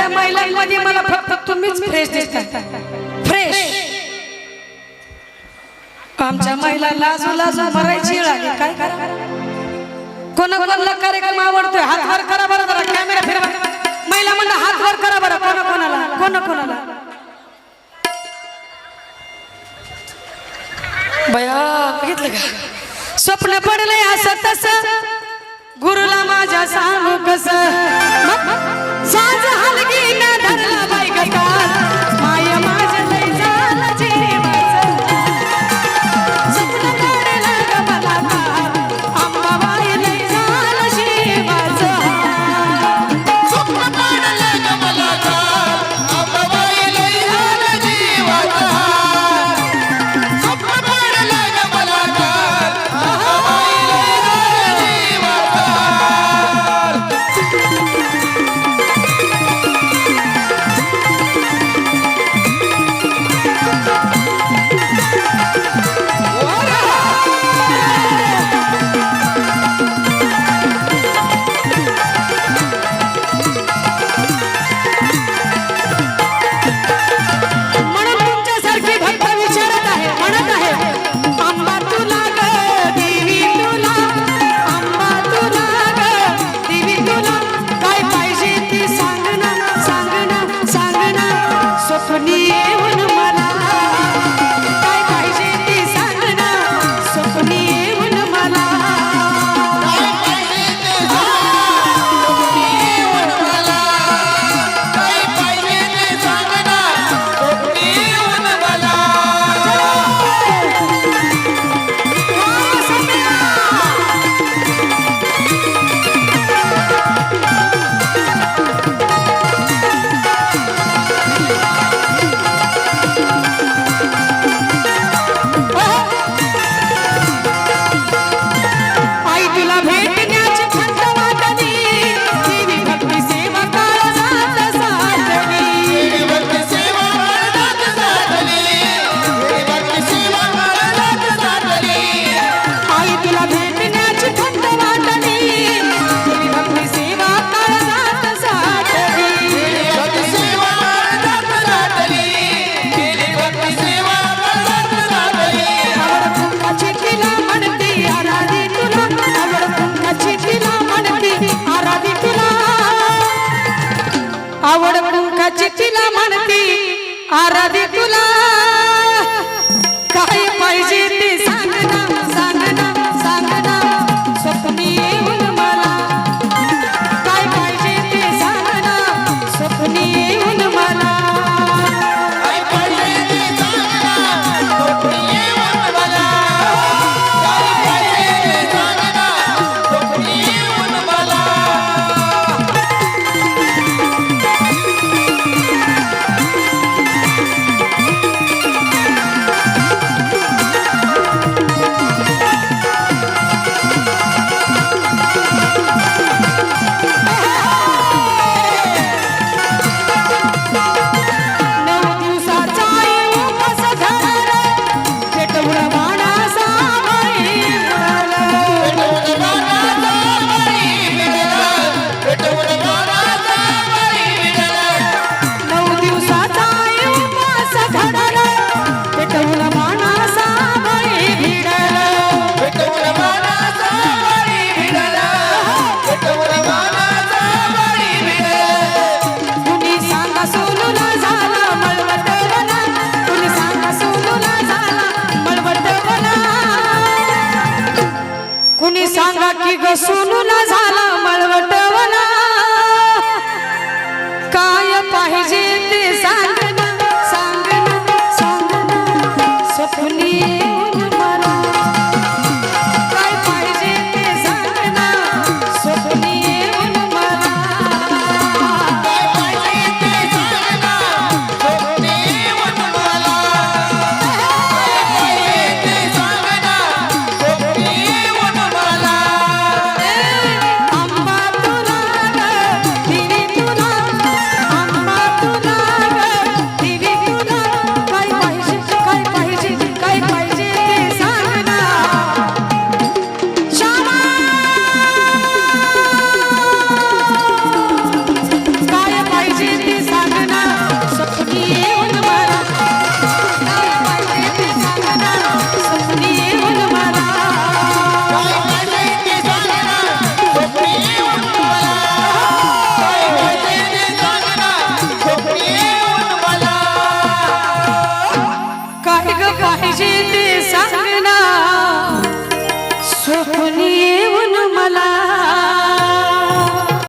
सगळ्या महिलांमध्ये मला फक्त तुम्हीच फ्रेश दिसता, फ्रेश. आमच्या महिला लाजू लाजू मरायची वेळ आली, काय करा. कोणाकोणाला कार्यक्रम आवडतोय हात वर करा बरं, जरा कॅमेरा फिरवा. महिला म्हणा हात वर करा बरं, कोणाकोणाला बया बघितलं का. स्वप्न पडलंय असं तसं, गुरुला माझ्या सांगू कसं. साज हलगी न धरला बाई गता, माय माझं लय झालं जीवाचं. स्वप्न पडलं ग मला अंबाबाई लय झालं जीवाचं. स्वप्न पडलं ग मला अंबाबाई लय झालं जीवाचं. स्वप्न पडलं ग मला अंबाबाई लय झालं जीवाचं. म्हणून तुमच्यासारखी भक्त विचारत आहे, म्हणत आहे, अंबा तुला ग देवी तुला, अंबा तुला ग देवी तुला, काय पाहिजे ती सांग ना, सांग ना, सांग ना, स्वप्नी येऊन मला. काय पाहिजे ती सांग ना, स्वप्नी येऊन मला. काय पाहिजे ते सांग ना, काय पाहिजे ते सांग ना, स्वप्नी येऊन मला. आई तुला भेटण्याची खंत वाटली, देवी भक्ती सेवा काळजात साठली. देवी भक्ती सेवा काळजात साठली, देवी भक्ती सेवा काळजात साठली. आई तुला भेटण्याची खंत वाटली, देवी भक्ती सेवा काळजात साठली. देवी भक्ती सेवा काळजात साठली, देवी भक्ती सेवा काळजात साठली. आवड कुंकाची तिला म्हणती आराधी तुला, आवड कुंकाची तिला म्हणती आराधी तुला, आवड कुंकाची तिला म्हणती आराधी